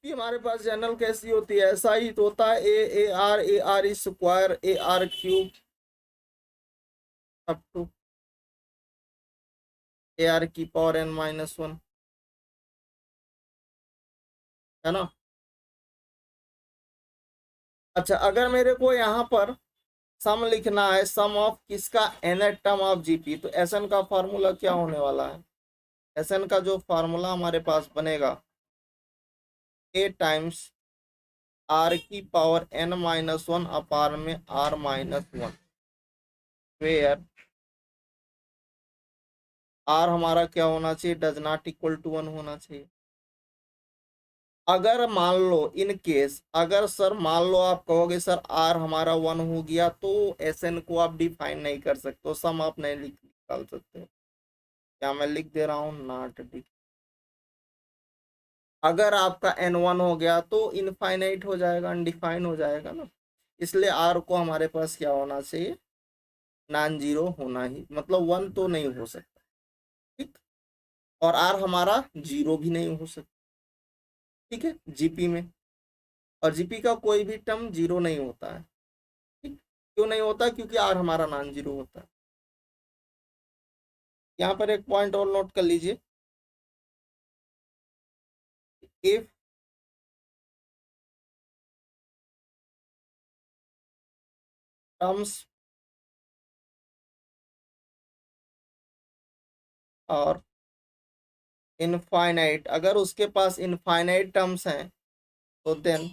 कि हमारे पास जनरल कैसी होती है, ऐसा ही तो होता है, a r square a r cube up to a r की पावर n माइनस वन, है ना। अच्छा, अगर मेरे को यहाँ पर सम लिखना है, सम ऑफ किसका, एन टर्म ऑफ जीपी, तो एस एन का फार्मूला क्या होने वाला है, एस एन का जो फार्मूला हमारे पास बनेगा, ए टाइम्स आर की power n minus one upon में r minus one, where r हमारा क्या होना चाहिए, does not equal to one होना चाहिए। अगर मान लो इन केस, अगर सर मान लो आप कहोगे सर आर हमारा वन हो गया, तो एस एन को आप डिफाइन नहीं कर सकते हो, सम आप नहीं निकाल सकते हो। क्या मैं लिख दे रहा हूँ, नॉट डी। अगर आपका एन वन हो गया तो इनफाइनाइट हो जाएगा, अनडिफाइन हो जाएगा ना। इसलिए आर को हमारे पास क्या होना चाहिए, नॉन जीरो होना ही, मतलब वन तो नहीं हो सकता, ठीक। और आर हमारा जीरो भी नहीं हो सकता, ठीक है, जीपी में। और जीपी का कोई भी टर्म जीरो नहीं होता है, ठीक। क्यों नहीं होता, क्योंकि आर हमारा नॉन जीरो होता है। यहाँ पर एक पॉइंट और नोट कर लीजिए, इफ टर्म्स और इनफाइनाइट, अगर उसके पास इनफाइनाइट टर्म्स हैं तो देन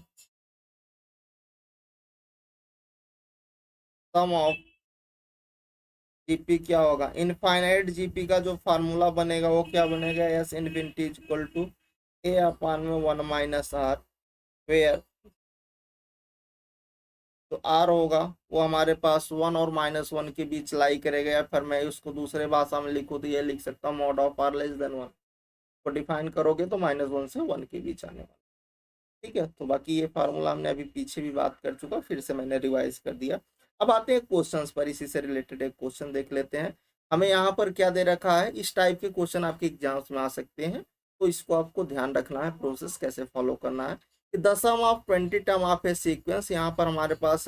सम ऑफ जीपी क्या होगा, इनफाइनाइट जीपी का जो फार्मूला बनेगा वो क्या बनेगा, एस इनफिनिटी इक्वल टू ए अपान में वन माइनस आर, वेयर तो आर होगा वो हमारे पास वन और माइनस वन के बीच लाई करेगा, या फिर मैं उसको दूसरे भाषा में लिखूँ तो ये लिख सकता हूँ, mod of r less than one को डिफाइन करोगे तो माइनस वन से वन के बीच आने वाला, ठीक है। तो बाकी ये फार्मूला हमने अभी पीछे भी बात कर चुका, फिर से मैंने रिवाइज कर दिया। अब आते हैं क्वेश्चंस पर, इसी से रिलेटेड एक क्वेश्चन देख लेते हैं। हमें यहाँ पर क्या दे रखा है, इस टाइप के क्वेश्चन आपके एग्जाम्स में आ सकते हैं, तो इसको आपको ध्यान रखना है, प्रोसेस कैसे फॉलो करना है। The sum of 20 term of a sequence, यहाँ पर हमारे पास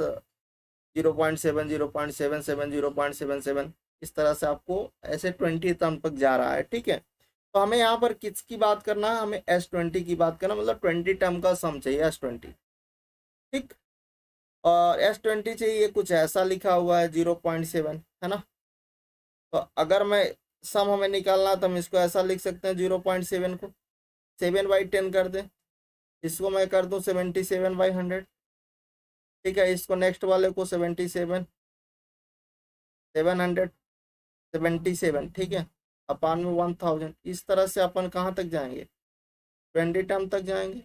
0.7 0.77 0.77 इस तरह से आपको ऐसे 20 टर्म तक जा रहा है, ठीक है। तो हमें यहाँ पर किसकी बात करना है, हमें S20 की बात करना, मतलब 20 टर्म का सम चाहिए S20, ठीक। और S20 चाहिए, कुछ ऐसा लिखा हुआ है 0.7, है ना। तो अगर मैं सम हमें निकालना तो हम इसको ऐसा लिख सकते हैं, 0.7 को 7/10 कर दें, इसको मैं कर दूं 77/100, ठीक है। इसको नेक्स्ट वाले को 777, ठीक है, अपान में 1000, इस तरह से अपन कहाँ तक जाएंगे, 20 टर्म तक जाएंगे,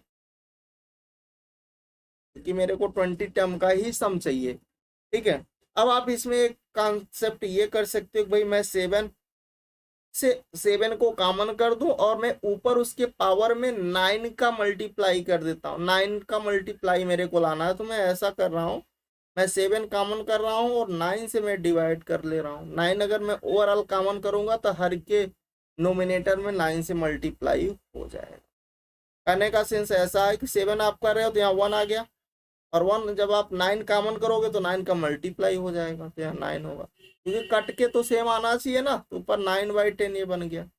क्योंकि मेरे को 20 टर्म का ही सम चाहिए, ठीक है। अब आप इसमें एक कॉन्सेप्ट ये कर सकते हो, भाई मैं 7 से 7 को कॉमन कर दूं और मैं ऊपर उसके पावर में 9 का मल्टीप्लाई कर देता हूँ, 9 का मल्टीप्लाई मेरे को लाना है, तो मैं ऐसा कर रहा हूँ, मैं 7 कॉमन कर रहा हूँ और 9 से मैं डिवाइड कर ले रहा हूँ। 9 अगर मैं ओवरऑल कॉमन करूंगा तो हर के नोमिनेटर में 9 से मल्टीप्लाई हो जाएगा। कहने का सेंस ऐसा है कि 7 आप कर रहे हो तो यहाँ 1 आ गया, और 1 जब आप 9 कॉमन करोगे तो 9 का मल्टीप्लाई हो जाएगा, तो यहाँ 9 होगा, क्योंकि कट के तो सेम आना चाहिए ना, तो ऊपर 9/10 ये बन गया।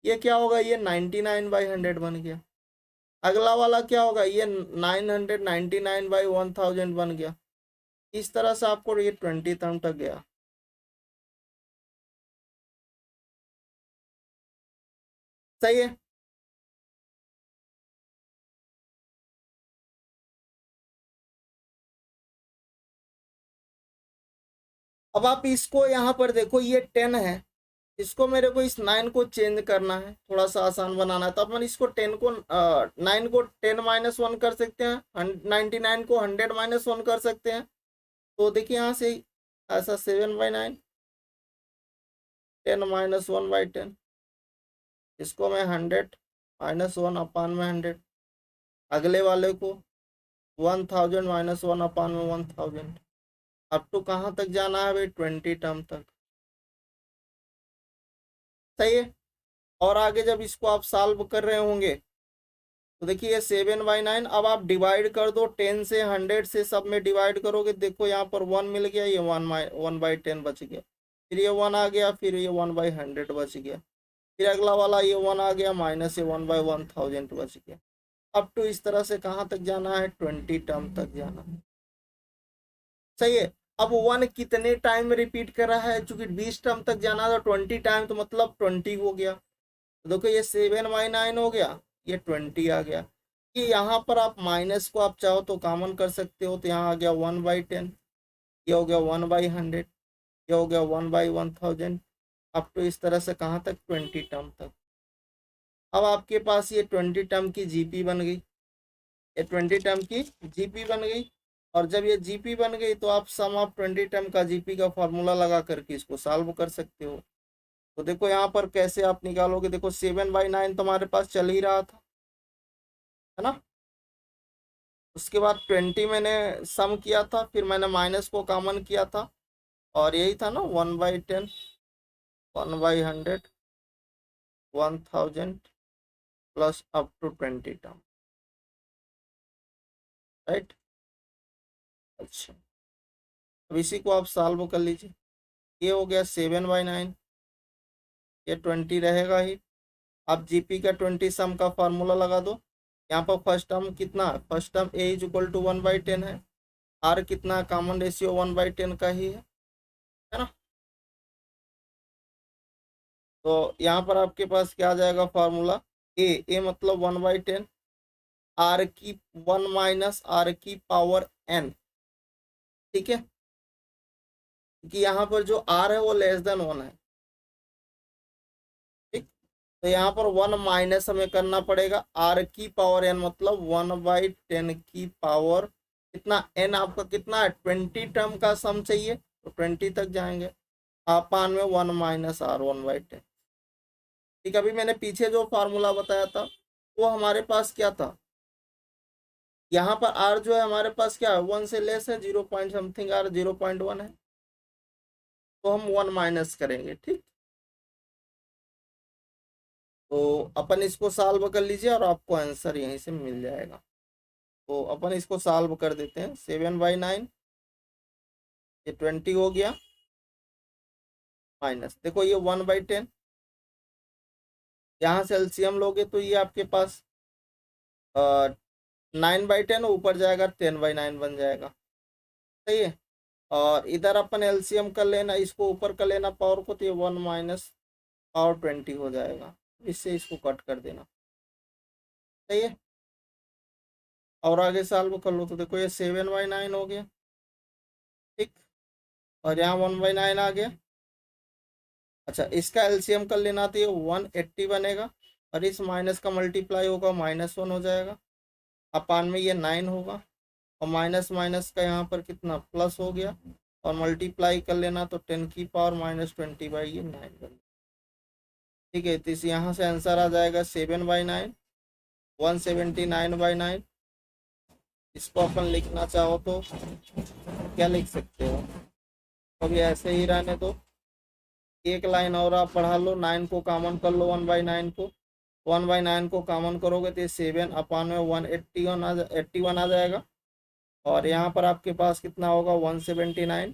ये क्या होगा, ये 99/100 बन गया। अगला वाला क्या होगा, ये 999/1000 बन गया। इस तरह से आपको ये 20 टर्म तक गया, सही है। अब आप इसको यहाँ पर देखो, ये 10 है, इसको मेरे को इस 9 को चेंज करना है, थोड़ा सा आसान बनाना है, तो अपन इसको 10 को 9 को 10-1 कर सकते हैं, 99 को 100-1 कर सकते हैं। तो देखिए यहाँ से ऐसा 7/9, 10-1/10, इसको मैं 100-1 अपान में 100, अगले वाले को 1000-1 अपान में 1000, अप टू कहाँ तक जाना है भाई, 20 टर्म तक, सही है। और आगे जब इसको आप सॉल्व कर रहे होंगे तो देखिए ये 7/9, अब आप डिवाइड कर दो 10 से, 100 से, सब में डिवाइड करोगे, देखो यहाँ पर 1 मिल गया, ये 1/10 बच गया, फिर ये 1 आ गया, फिर ये 1/100 बच गया, फिर अगला वाला ये 1 आ गया, माइनस ये 1/1000 बच गया। अब तो इस तरह से कहाँ तक जाना है, 20 टर्म तक जाना है। सही है। अब 1 कितने टाइम रिपीट कर रहा है, चूंकि 20 टर्म तक जाना था, 20 टाइम, तो मतलब 20 हो गया। तो देखो ये 7/9 हो गया, ये 20 आ गया। कि यहाँ पर आप माइनस को आप चाहो तो कॉमन कर सकते हो, तो यहाँ आ गया 1/10, ये हो गया 1/100, ये हो गया 1/1000। अब तो इस तरह से कहाँ तक, 20 टर्म तक। अब आपके पास ये 20 टर्म की जीपी बन गई, ये 20 टर्म की जीपी बन गई। और जब ये जीपी बन गई तो आप सम ऑफ 20 टर्म का जीपी का फॉर्मूला लगा करके इसको सॉल्व कर सकते हो। तो देखो यहाँ पर कैसे आप निकालोगे, देखो 7/9 तुम्हारे पास चल ही रहा था, है ना। उसके बाद 20 मैंने सम किया था, फिर मैंने माइनस को कॉमन किया था, और यही था ना 1/10, 1/100, 1000 plus up to 20 term, right. अच्छा, अब इसी को आप सॉल्व कर लीजिए। ये हो गया 7/9, ये 20 रहेगा ही। आप जीपी का 20 सम का फार्मूला लगा दो। यहाँ पर फर्स्ट टर्म कितना है, first term a is equal to 1/10 है, आर कितना, कॉमन रेशियो 1/10 का ही है ना। तो यहाँ पर आपके पास क्या आ जाएगा फार्मूला, ए मतलब 1/10, आर की 1 माइनस आर की पावर एन, ठीक है। कि यहाँ पर जो आर है वो लेस देन 1 है, ठीक। तो यहाँ पर 1 माइनस हमें करना पड़ेगा, आर की पावर एन मतलब 1/10 की पावर कितना, एन आपका कितना है, 20 टर्म का सम चाहिए, तो 20 तक जाएंगे, अपान में 1 माइनस आर 1/10। ठीक, अभी मैंने पीछे जो फार्मूला बताया था वो हमारे पास क्या था, यहाँ पर आर जो है हमारे पास क्या है, 1 से लेस है, 0 पॉइंट समथिंग, आर 0.1 है, तो हम 1 माइनस करेंगे, ठीक। तो अपन इसको सॉल्व कर लीजिए और आपको आंसर यहीं से मिल जाएगा। तो अपन इसको सॉल्व कर देते हैं, 7/9, ये 20 हो गया, माइनस देखो ये 1/10, यहाँ से एलसीएम लोगे तो ये आपके पास 9/10 ऊपर जाएगा, 10/9 बन जाएगा, सही है। और इधर अपन एलसीएम कर लेना, इसको ऊपर कर लेना पावर को, तो ये 1 माइनस पावर 20 हो जाएगा, इससे इसको कट कर देना, सही है। और आगे सॉल्व कर लो, तो देखो ये 7/9 हो गया, ठीक। और यहाँ 1/9 आ गया। अच्छा, इसका एलसीएम कर लेना, तो ये 180 बनेगा, और इस माइनस का मल्टीप्लाई होगा, -1 हो जाएगा, अपान में ये 9 होगा, और माइनस माइनस का यहाँ पर कितना प्लस हो गया, और मल्टीप्लाई कर लेना, तो 10 की पावर -20 ये 9 बन, ठीक है। तो इस यहाँ से आंसर आ जाएगा 7/9, 179/9। इसको अपन लिखना चाहो तो क्या लिख सकते हो, अभी ऐसे ही रहने दो, एक लाइन और आप बढ़ा लो, 9 को कॉमन कर लो, 1/9 को, 1/9 को कॉमन करोगे तो 7 अपान में 81 आ जाएगा, और यहाँ पर आपके पास कितना होगा, 179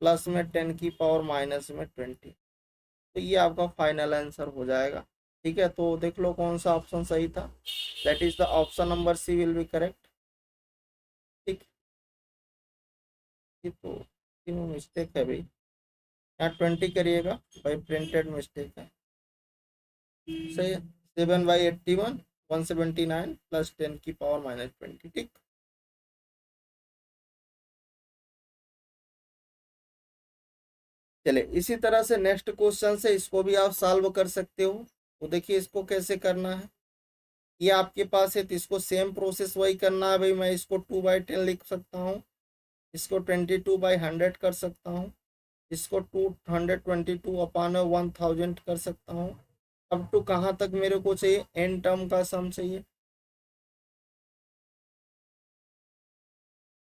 प्लस में 10 की पावर माइनस में 20। तो ये आपका फाइनल आंसर हो जाएगा, ठीक है। तो देख लो कौन सा ऑप्शन सही था, that is the option number C will be correct, ठीक। ये तो मिस्टेक है भाई, यहाँ 20 करिएगा, भाई प्रिंटेड मिस्टेक है, सही है। 7/81, 179 प्लस 10 की पावर -20, ठीक। चले इसी तरह से नेक्स्ट क्वेश्चन से इसको भी आप सॉल्व कर सकते हो। तो देखिए इसको कैसे करना है, ये आपके पास है, तो इसको सेम प्रोसेस वही करना है भाई। मैं इसको 2/10 लिख सकता हूँ, इसको 22/100 कर सकता हूँ, इसको 222 अपान 1000 कर सकता हूँ। अब टू कहाँ तक मेरे को चाहिए, एन टर्म का सम चाहिए,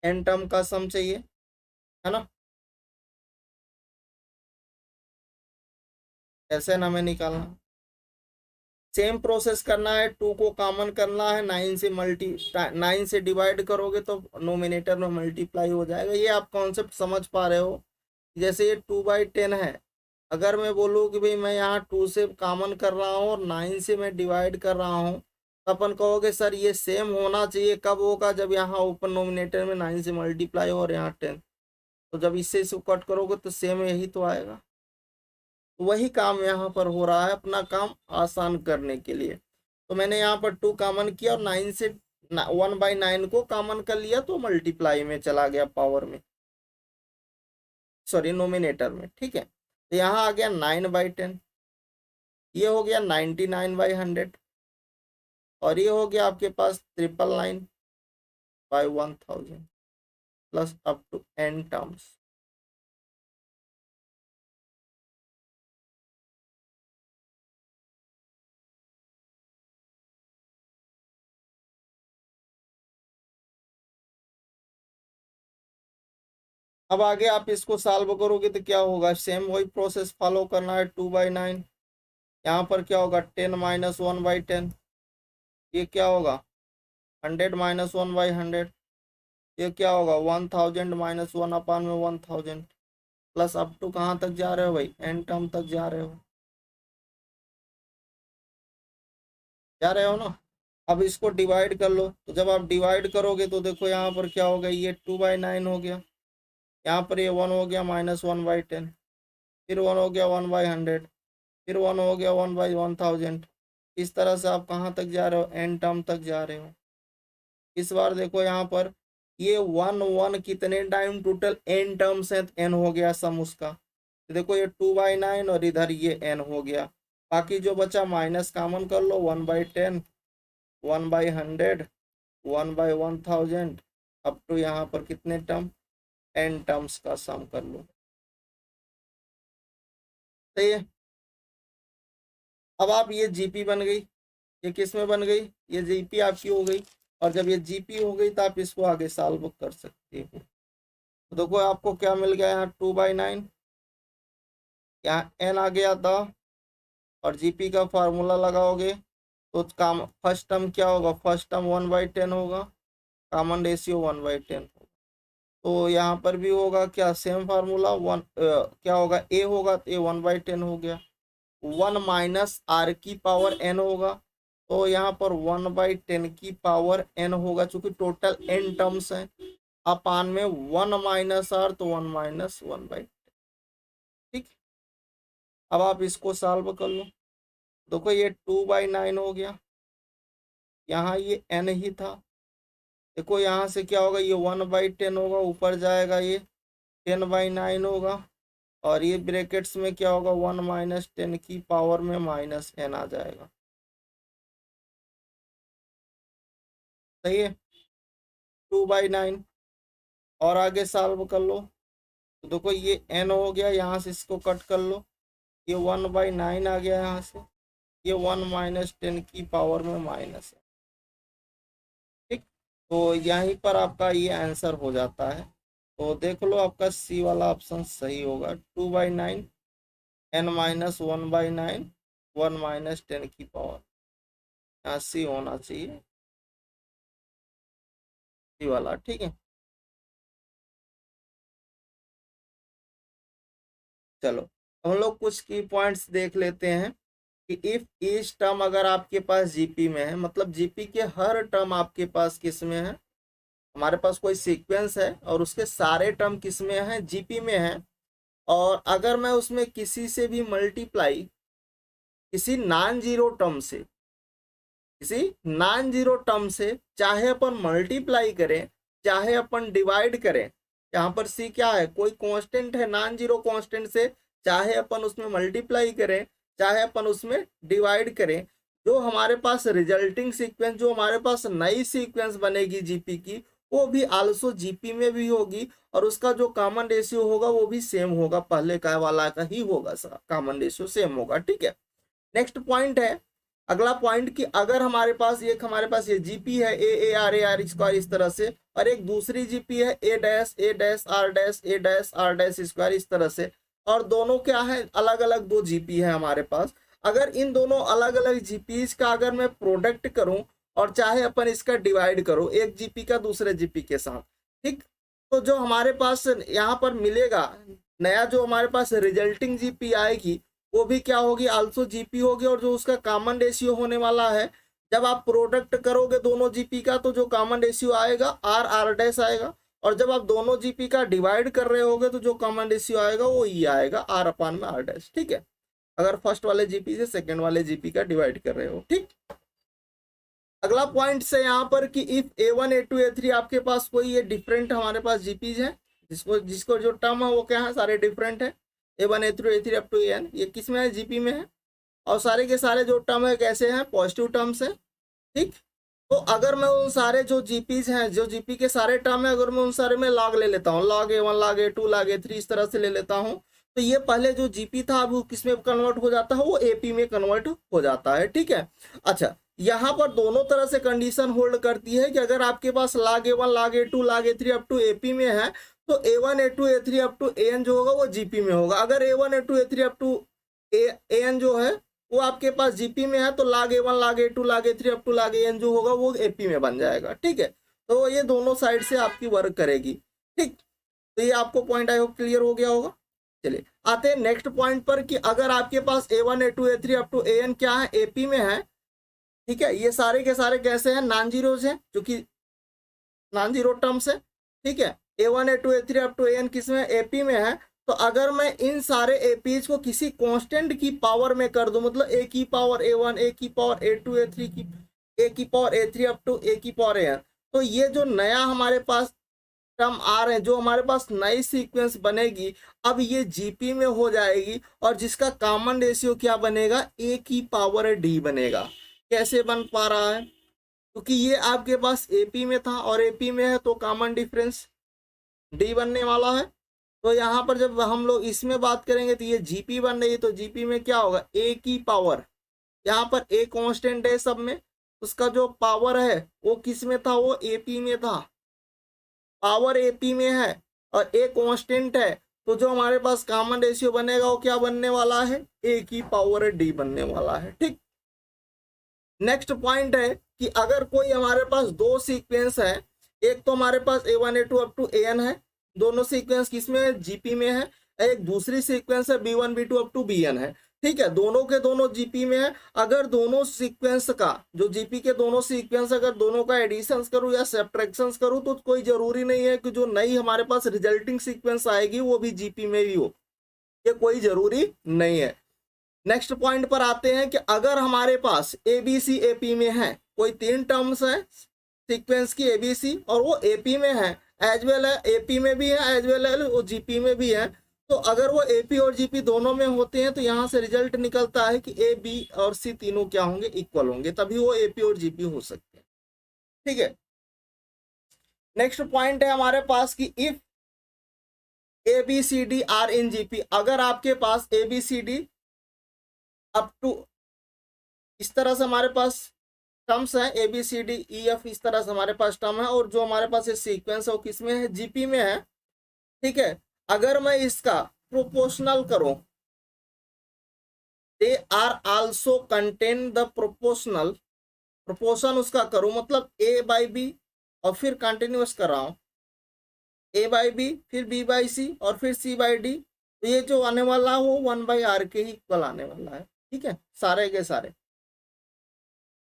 एन टर्म का सम चाहिए, है ना। कैसे ना हमें निकालना, सेम प्रोसेस करना है, 2 को कॉमन करना है, 9 से डिवाइड करोगे तो नोमिनेटर में मल्टीप्लाई हो जाएगा। ये आप कॉन्सेप्ट समझ पा रहे हो। जैसे ये 2/10 है, अगर मैं बोलूँ कि भाई मैं यहाँ 2 से कॉमन कर रहा हूँ और 9 से मैं डिवाइड कर रहा हूँ, तो अपन कहोगे सर ये सेम होना चाहिए। कब होगा? जब यहाँ ओपन नोमिनेटर में 9 से मल्टीप्लाई हो और यहाँ 10, तो जब इससे कट करोगे तो सेम यही तो आएगा। वही काम यहाँ पर हो रहा है, अपना काम आसान करने के लिए। तो मैंने यहाँ पर 2 कॉमन किया और 9 से 1/9 को कॉमन कर लिया, तो मल्टीप्लाई में चला गया, पावर में, सॉरी नोमिनेटर में। ठीक है, तो यहाँ आ गया 9/10, ये हो गया 99/100, और ये हो गया आपके पास 999/1000 plus up to n terms. अब आगे आप इसको सॉल्व करोगे तो क्या होगा? सेम वही प्रोसेस फॉलो करना है। 2/9, यहाँ पर क्या होगा? 10 - 1/10, ये क्या होगा? 100 - 1/100, ये क्या होगा? 1000 - 1/1000 प्लस अप टू कहाँ तक जा रहे हो भाई? एन टर्म तक जा रहे हो, जा रहे हो ना। अब इसको डिवाइड कर लो, तो जब आप डिवाइड करोगे तो देखो यहाँ पर क्या होगा? ये 2/9 हो गया, यहाँ पर ये 1 हो गया -1/10, फिर 1 हो गया 1/100, फिर 1 हो गया 1/1000। इस तरह से आप कहाँ तक जा रहे हो? एन टर्म तक जा रहे हो। इस बार देखो यहाँ पर ये 1 कितने टाइम टोटल एन टर्म्स है? एन हो गया सम उसका। तो देखो ये 2/9 और इधर ये एन हो गया। बाकी जो बचा माइनस कॉमन कर लो, 1/10, 1/100, 1/1000 अप टू यहाँ पर कितने टर्म? एन टर्म्स का सम कर लो। सही है। अब आप ये जीपी बन गई, ये किस में बन गई? ये जीपी आपकी हो गई। और जब ये जीपी हो गई तो आप इसको आगे सॉल्व कर सकते हो। तो देखो आपको क्या मिल गया? यहाँ 2/9, यहाँ एन आ गया था, और जीपी का फार्मूला लगाओगे तो काम फर्स्ट टर्म क्या होगा? फर्स्ट टर्म 1/10 होगा, कॉमन रेशियो 1/10 होगा। तो यहाँ पर भी होगा क्या? Same formula. क्या होगा? ए होगा तो ए 1/10 हो गया, 1 माइनस आर की पावर एन होगा, तो यहाँ पर 1/10 की पावर एन होगा, चूंकि टोटल एन टर्म्स हैं। अपान में 1 माइनस आर, तो 1 - 1/10। ठीक, अब आप इसको सॉल्व कर लो। देखो ये 2/9 हो गया, यहाँ ये एन ही था। देखो यहाँ से क्या होगा? ये 1/10 होगा, ऊपर जाएगा ये 10/9 होगा, और ये ब्रैकेट्स में क्या होगा? 1 - 10 की पावर में -n आ जाएगा। सही है, 2/9। और आगे सॉल्व कर लो, तो देखो ये n हो गया, यहाँ से इसको कट कर लो, ये 1/9 आ गया, यहाँ से ये 1 - 10 की पावर में माइनस है। ठीक, तो यहीं पर आपका ये आंसर हो जाता है। तो देख लो आपका सी वाला ऑप्शन सही होगा। 2/9, n - 1/9, 1 - 10 की पावर, यहाँ सी होना चाहिए, सी वाला। ठीक है, चलो हम लोग कुछ की पॉइंट्स देख लेते हैं कि इफ ईच टर्म अगर आपके पास जीपी में है, मतलब जीपी के हर टर्म आपके पास किस में है? हमारे पास कोई सीक्वेंस है और उसके सारे टर्म किस में है? जीपी में है। और अगर मैं उसमें किसी से भी मल्टीप्लाई, किसी नॉन जीरो टर्म से, किसी नॉन जीरो टर्म से चाहे अपन मल्टीप्लाई करें, चाहे अपन डिवाइड करें, यहाँ पर सी क्या है? कोई कांस्टेंट है, नॉन जीरो कांस्टेंट से चाहे अपन उसमें मल्टीप्लाई करें, चाहे अपन उसमें डिवाइड करें, जो हमारे पास रिजल्टिंग सीक्वेंस, जो हमारे पास नई सीक्वेंस बनेगी जीपी की, वो भी आल्सो जीपी में भी होगी, और उसका जो कॉमन रेशियो होगा वो भी सेम होगा, पहले का वाला का ही होगा, कॉमन रेशियो सेम होगा। ठीक है, नेक्स्ट पॉइंट है, अगला पॉइंट कि अगर हमारे पास ये जीपी है ए आर स्क्वायर इस तरह से, और एक दूसरी जीपी है ए डैश आर डैश स्क्वायर इस तरह से, और दोनों क्या है? अलग अलग दो जीपी है हमारे पास। अगर इन दोनों अलग अलग जीपीज का अगर मैं प्रोडक्ट करूं और चाहे अपन इसका डिवाइड करो एक जीपी का दूसरे जीपी के साथ, ठीक, तो जो हमारे पास यहाँ पर मिलेगा नया, जो हमारे पास रिजल्टिंग जीपी आएगी वो भी क्या होगी, आल्सो जीपी होगी। और जो उसका कॉमन रेशियो होने वाला है, जब आप प्रोडक्ट करोगे दोनों जीपी का तो जो कॉमन रेशियो आएगा आर आर डैश आएगा, और जब आप दोनों जीपी का डिवाइड कर रहे होगे तो जो कॉमन रेशियो आएगा वो ई आएगा, आर अपान में आर डैश, ठीक है, अगर फर्स्ट वाले जीपी से सेकंड वाले जीपी का डिवाइड कर रहे हो, ठीक। अगला पॉइंट से यहाँ पर कि इफ A1 A2 A3 आपके पास कोई ये डिफरेंट हमारे पास जीपीज है, जिसको जो टर्म है वो क्या है, सारे डिफरेंट है, A1 A3 A3 up to AN, ये किस में है, जीपी में है, और सारे के सारे जो टर्म है कैसे हैं, पॉजिटिव टर्म्स है, ठीक। तो अगर मैं उन सारे जो जीपीज हैं, जो जीपी के सारे टर्म है, अगर मैं उन सारे में लॉग ले लेता हूँ, log A1 log A2 log A3 इस तरह से ले लेता हूँ, तो ये पहले जो जीपी था अब वो किस में कन्वर्ट हो जाता है, वो एपी में कन्वर्ट हो जाता है, ठीक है। अच्छा, यहाँ पर दोनों तरह से कंडीशन होल्ड करती है कि अगर आपके पास log A1 log A2 log A3 up to AP में है तो A1 A2 A3 up to AN जो होगा वो जीपी में होगा। अगर A1 A2 A3 up to AN जो है वो आपके पास जीपी में है तो log A1 log A2 log A3 up to log AN जो होगा वो एपी में बन जाएगा, ठीक है। तो ये दोनों साइड से आपकी वर्क करेगी, ठीक। तो ये आपको पॉइंट आई होप क्लियर हो गया होगा। चलिए आते हैं नेक्स्ट पॉइंट पर कि अगर आपके पास A1 A2 A3 up to AN क्या है, एपी में है, ठीक है। ये सारे के सारे कैसे हैं, नॉन जीरोज हैं, जो कि नॉन जीरो टर्म्स है, ठीक है। A1 A2 A3 up to AN किस में, एपी में है। तो अगर मैं इन सारे एपीज को किसी कांस्टेंट की पावर में कर दूं, मतलब ए की पावर A1 ए की पावर A2 A3 की ए की पावर A3 अप टू ए की पावर AN, तो ये जो नया हमारे पास टर्म आ रहे हैं, जो हमारे पास नई सीक्वेंस बनेगी, अब ये जीपी में हो जाएगी और जिसका कॉमन रेशियो क्या बनेगा, ए की पावर डी बनेगा। कैसे बन पा रहा है, क्योंकि ये आपके पास एपी में था और एपी में है तो कॉमन डिफरेंस डी बनने वाला है। तो यहाँ पर जब हम लोग इसमें बात करेंगे तो ये जीपी बन रही है, तो जीपी में क्या होगा, ए की पावर, यहाँ पर ए कांस्टेंट है सब में, उसका जो पावर है वो किस में था, वो एपी में था, पावर एपी में है और ए कांस्टेंट है, तो जो हमारे पास कॉमन रेशियो बनेगा वो क्या बनने वाला है, ए की पावर डी बनने वाला है, ठीक। नेक्स्ट पॉइंट है कि अगर कोई हमारे पास दो सीक्वेंस है, एक तो हमारे पास A1 A2 up to AN है, दोनों सीक्वेंस किसमें, जीपी में है, एक दूसरी सीक्वेंस है B1 B2 up to BN है, ठीक है, दोनों के दोनों जीपी में है। अगर दोनों सीक्वेंस का, जो जीपी के दोनों सीक्वेंस अगर दोनों का एडिशन करूं या सब्ट्रैक्शन करूं तो कोई जरूरी नहीं है कि जो नई हमारे पास रिजल्टिंग सीक्वेंस आएगी वो भी जीपी में ही हो, ये कोई जरूरी नहीं है। नेक्स्ट पॉइंट पर आते हैं कि अगर हमारे पास एबीसी एपी में है, कोई तीन टर्म्स है सीक्वेंस की एबीसी और वो एपी में है, एज वेल है एपी में भी है एज वेल है वो जीपी में भी है, तो अगर वो एपी और जीपी दोनों में होते हैं तो यहाँ से रिजल्ट निकलता है कि ए बी और सी तीनों क्या होंगे, इक्वल होंगे, तभी वो एपी और जीपी हो सकते हैं, ठीक है। नेक्स्ट पॉइंट है हमारे पास कि if A B C D are in GP, अगर आपके पास A B C D up to इस तरह से हमारे पास टर्म्स हैं, A B C D E F, इस तरह से हमारे पास टर्म है और जो हमारे पास ये सीक्वेंस है वो किस में है, जीपी में है, ठीक है। अगर मैं इसका प्रोपोर्शनल करूं, they are also contain the proportional, proportion उसका करूं मतलब ए बाई बी और फिर कंटिन्यूस कर रहा हूं, ए बाई बी फिर बी बाई सी और फिर सी बाई डी, तो ये जो आने वाला है वो 1/r के ही इक्वल आने वाला है, ठीक है। सारे के सारे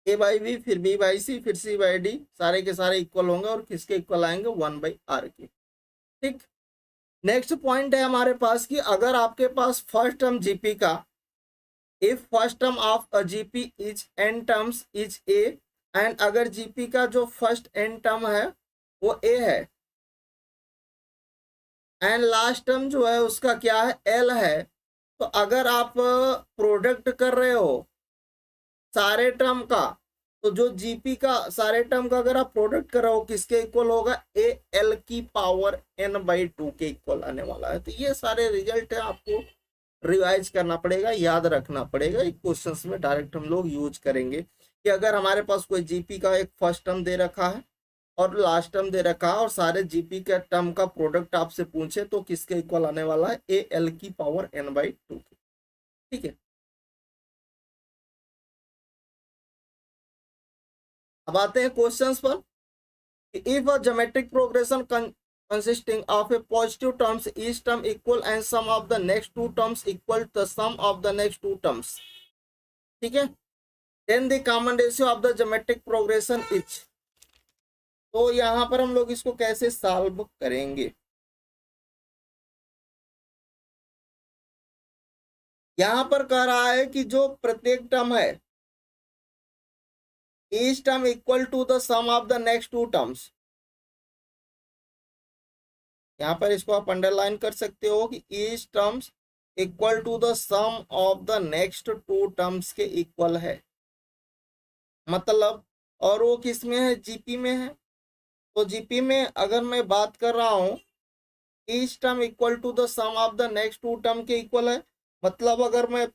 ए बाई बी फिर बी बाई सी फिर सी बाई डी सारे के सारे इक्वल होंगे और किसके इक्वल आएंगे, 1/r के, ठीक। नेक्स्ट पॉइंट है हमारे पास कि अगर आपके पास फर्स्ट टर्म जीपी का, if first term of a GP is n terms is a, and अगर जीपी का जो फर्स्ट n टर्म है वो a है एंड लास्ट टर्म जो है उसका क्या है, l है, तो अगर आप प्रोडक्ट कर रहे हो सारे टर्म का, तो जो जीपी का सारे टर्म का अगर आप प्रोडक्ट कर रहे हो किसके इक्वल होगा, ए एल की पावर n/2 के इक्वल आने वाला है। तो ये सारे रिजल्ट है, आपको रिवाइज करना पड़ेगा, याद रखना पड़ेगा, एक क्वेश्चंस में डायरेक्ट हम लोग यूज करेंगे कि अगर हमारे पास कोई जीपी का एक फर्स्ट टर्म दे रखा है और लास्ट टर्म दे रखा है और सारे जीपी के टर्म का प्रोडक्ट आपसे पूछे तो किसके इक्वल आने वाला है, ए एल की पावर n/2 के, ठीक है। अब आते हैं क्वेश्चंस पर। If a geometric progression consisting of a positive terms, each term equal and sum of the next two terms equal the sum of the next two terms, ठीक है, then the common ratio of the geometric progression is। तो यहाँ पर हम लोग इसको कैसे solve करेंगे। यहाँ पर कह रहा है कि जो प्रत्येक टर्म है each term equal to the sum of the next two terms, यहाँ पर इसको आप अंडरलाइन कर सकते हो कि each terms equal to the sum of the next two terms के इक्वल है, मतलब, और वो किस में है, जीपी में है। तो जीपी में अगर मैं बात कर रहा हूँ each term equal to the sum of the next two term के इक्वल है, मतलब अगर मैं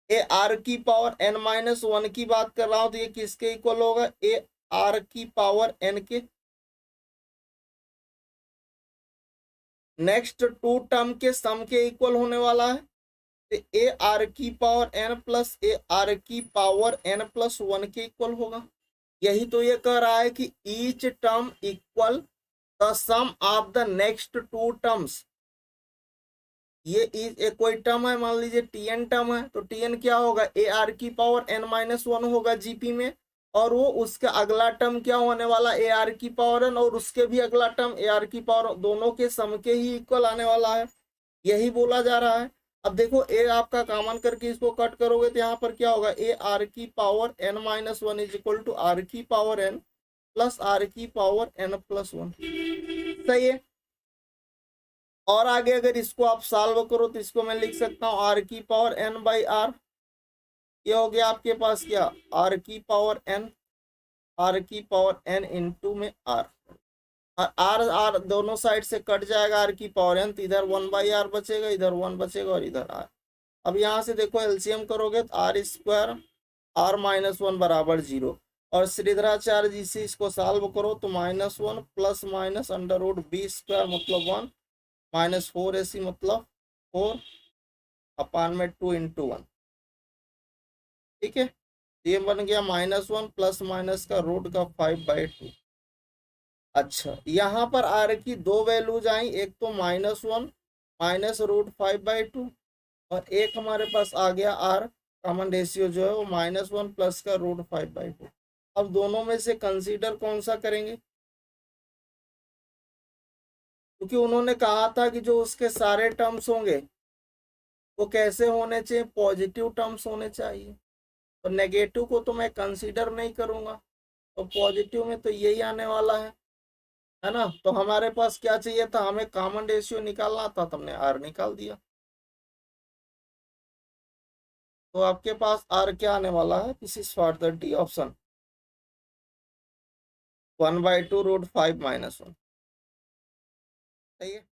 ए आर की पावर एन माइनस वन की बात कर रहा हूँ तो ये किसके इक्वल होगा, ए आर की पावर एन के नेक्स्ट टू टर्म के सम के इक्वल होने वाला है। तो ए आर की power n plus a r की पावर एन प्लस वन के इक्वल होगा। यही तो ये कह रहा है कि each term equal the sum of the next two terms. ये एक कोई टर्म है, मान लीजिए टी एन टर्म है, तो टी एन क्या होगा, ए आर की पावर एन माइनस वन होगा जीपी में, और वो उसका अगला टर्म क्या होने वाला, ए आर की पावर एन, और उसके भी अगला टर्म ए आर की पावर, दोनों के सम के ही इक्वल आने वाला है, यही बोला जा रहा है। अब देखो ए आपका कॉमन करके इसको कट करोगे तो यहाँ पर क्या होगा, ए आर की power n minus one is equal to r की पावर एन प्लस आर की पावर एन प्लस वन, सही है। और आगे अगर इसको आप सॉल्व करो तो इसको मैं लिख सकता हूँ आर की पावर एन बाई आर, ये हो गया आपके पास क्या, आर की पावर एन, आर की पावर एन इंटू में आर, आर आर दोनों साइड से कट जाएगा, आर की पावर एन, तो इधर वन बाई आर बचेगा, इधर वन बचेगा और इधर आर। अब यहाँ से देखो एलसीएम करोगे तो r square r minus one बराबर जीरो, और श्रीधराचार्य जी से इसको सॉल्व करो तो minus one plus minus under root b square मतलब one, minus four a c मतलब फोर अपान में टू इंटू वन, ठीक है। ये बन गया माइनस वन प्लस माइनस का रूट का 5/2। अच्छा, यहाँ पर आर की दो वैल्यूज आई, एक तो माइनस वन माइनस रूट 5/2, और एक हमारे पास आ गया आर कॉमन रेशियो जो है वो माइनस वन प्लस का रूट 5/2। अब दोनों में से कंसीडर कौन सा करेंगे, क्योंकि उन्होंने कहा था कि जो उसके सारे टर्म्स होंगे वो कैसे होने चाहिए, पॉजिटिव टर्म्स होने चाहिए, तो नेगेटिव को तो मैं कंसीडर नहीं करूँगा, तो पॉजिटिव में तो यही आने वाला है ना। तो हमारे पास क्या चाहिए था, हमें कॉमन रेशियो निकालना था, तो हमने आर निकाल दिया, तो आपके पास आर क्या आने वाला है, this is for the D option 1/2 root 5 minus one, सही है।